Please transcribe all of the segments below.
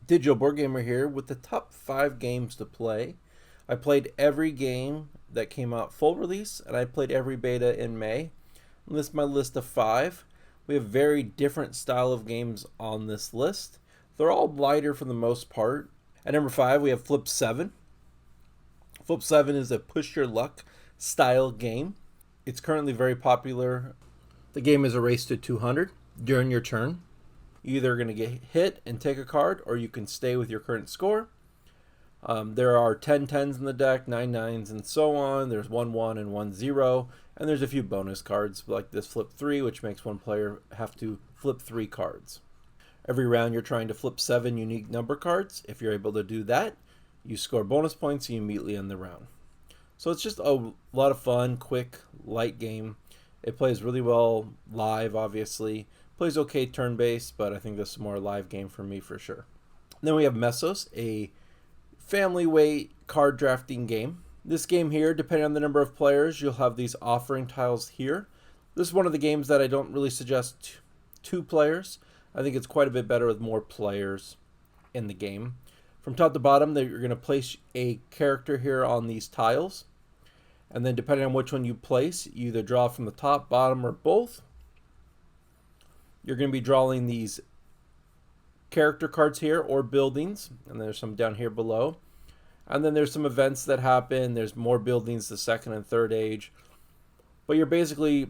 Digital Board Gamer here with the top 5 games to play. I played every game that came out full release, and I played every beta in May. And this is my list of 5. We have very different style of games on this list. They're all lighter for the most part. At number 5, we have Flip 7. Flip 7 is a push your luck style game. It's currently very popular. The game is a race to 200 during your turn. You're either going to get hit and take a card, or you can stay with your current score. There are 10 10s in the deck, 9 9s, and so on. There's 1 1 and 1 0. And there's a few bonus cards like this Flip 3, which makes one player have to flip 3 cards. Every round you're trying to flip 7 unique number cards. If you're able to do that, you score bonus points and you immediately end the round. So it's just a lot of fun, quick, light game. It plays really well live, obviously. Plays okay turn-based, but I think this is more a live game for me for sure. Then we have Mesos, a family weight card drafting game. This game here, depending on the number of players, you'll have these offering tiles here. This is one of the games that I don't really suggest 2 players. I think it's quite a bit better with more players in the game. From top to bottom, you're going to place a character here on these tiles. And then depending on which one you place, you either draw from the top, bottom, or both. You're going to be drawing these character cards here or buildings, and there's some down here below. And then there's some events that happen. There's more buildings the second and third age. But you're basically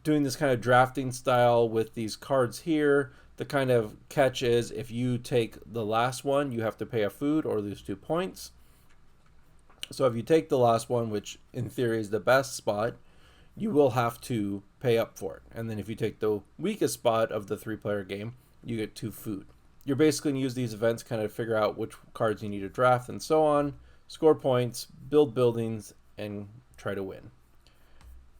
doing this kind of drafting style with these cards here. The kind of catch is if you take the last one, you have to pay a food or lose 2 points. So if you take the last one, which in theory is the best spot, you will have to pay up for it. And then if you take the weakest spot of the 3-player game, you get 2 food. You're basically going to use these events kind of figure out which cards you need to draft and so on, score points, build buildings, and try to win.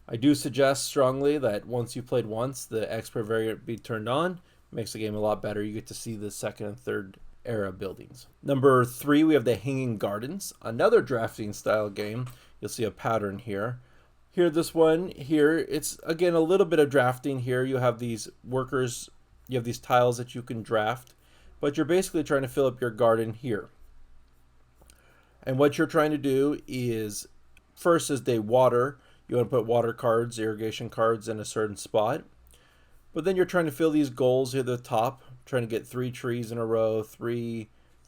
I do suggest strongly that once you've played once, the expert variant be turned on. It makes the game a lot better. You get to see the second and third era buildings. Number 3, we have the Hanging Gardens, another drafting style game. You'll see a pattern here. Here, this one here, it's again a little bit of drafting here. You have these workers, you have these tiles that you can draft, but you're basically trying to fill up your garden here. And what you're trying to do is, first is they water. You want to put water cards, irrigation cards in a certain spot. But then you're trying to fill these goals here at the top, trying to get 3 trees in a row, three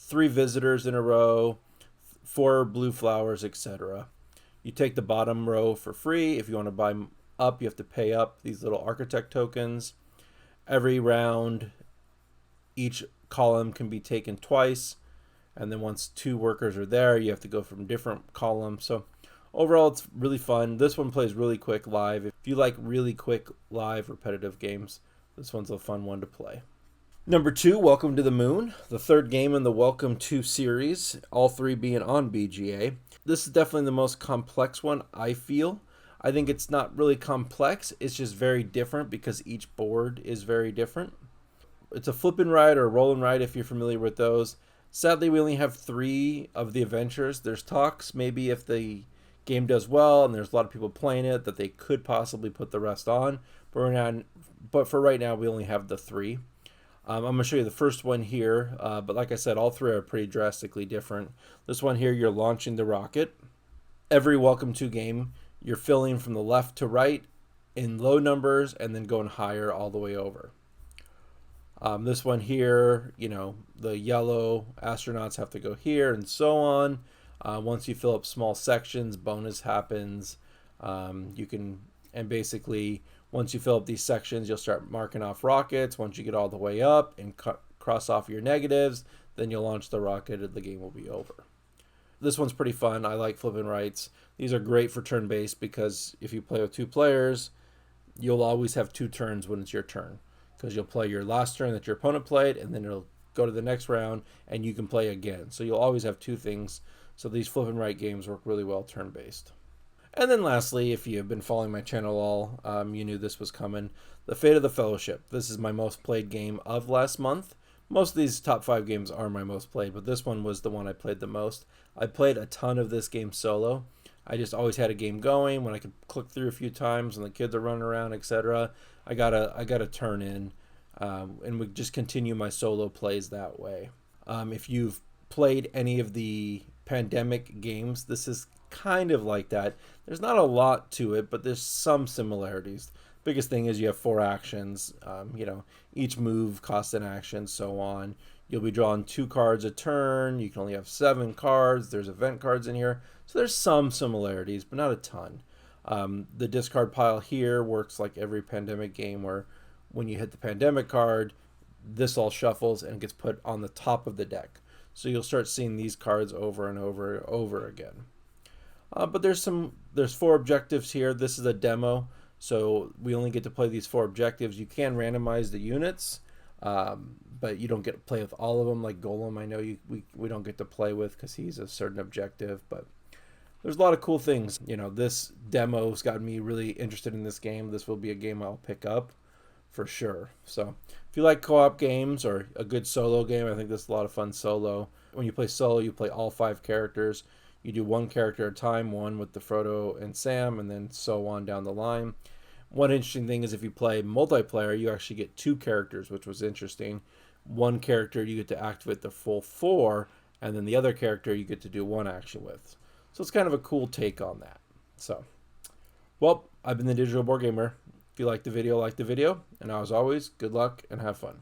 visitors in a row, 4 blue flowers, etc. You take the bottom row for free. If you want to buy up, you have to pay up these little architect tokens. Every round, each column can be taken twice. And then once 2 workers are there, you have to go from different columns. So overall, it's really fun. This one plays really quick live. If you like really quick live repetitive games, this one's a fun one to play. Number 2, Welcome to the Moon, the 3rd game in the Welcome to series, all 3 being on BGA. This is definitely the most complex one, I feel. I think it's not really complex, it's just very different because each board is very different. It's a flip and ride or a roll and ride if you're familiar with those. Sadly, we only have 3 of the adventures. There's talks, maybe if the game does well and there's a lot of people playing it, that they could possibly put the rest on. But for right now, we only have the 3. I'm going to show you the first one here, but like I said, all 3 are pretty drastically different. This one here, you're launching the rocket. Every Welcome to game, you're filling from the left to right in low numbers and then going higher all the way over. This one here, the yellow astronauts have to go here and so on. Once you fill up small sections, bonus happens. And basically, once you fill up these sections, you'll start marking off rockets. Once you get all the way up and cross off your negatives, then you'll launch the rocket and the game will be over. This one's pretty fun. I like flipping rights. These are great for turn-based because if you play with 2 players, you'll always have 2 turns when it's your turn. Because you'll play your last turn that your opponent played, and then it'll go to the next round, and you can play again. So you'll always have 2 things. So these flip and right games work really well turn-based. And then lastly, if you've been following my channel all, you knew this was coming. The Fate of the Fellowship. This is my most played game of last month. Most of these top 5 games are my most played, but this one was the one I played the most. I played a ton of this game solo. I just always had a game going when I could click through a few times and the kids are running around, etc. I got a turn in, and we just continue my solo plays that way. If you've played any of the pandemic games, this is kind of like that. There's not a lot to it, but there's some similarities. Biggest thing is you have 4 actions. Each move costs an action, so on. You'll be drawing 2 cards a turn. You can only have 7 cards. There's event cards in here, so there's some similarities, but not a ton. The discard pile here works like every pandemic game, where when you hit the pandemic card, this all shuffles and gets put on the top of the deck. So you'll start seeing these cards over and over and over again. But there's 4 objectives here. This is a demo, so we only get to play these 4 objectives. You can randomize the units, but you don't get to play with all of them. Like Golem, I know we don't get to play with because he's a certain objective, but there's a lot of cool things. This demo's gotten me really interested in this game. This will be a game I'll pick up for sure. So if you like co-op games or a good solo game, I think this is a lot of fun solo. When you play solo, you play all 5 characters. You do 1 character at a time, one with the Frodo and Sam, and then so on down the line. One interesting thing is if you play multiplayer, you actually get 2 characters, which was interesting. 1 character you get to activate the full 4, and then the other character you get to do 1 action with. So it's kind of a cool take on that. So, well, I've been the Digital Board Gamer. If you like the video, and as always, good luck and have fun.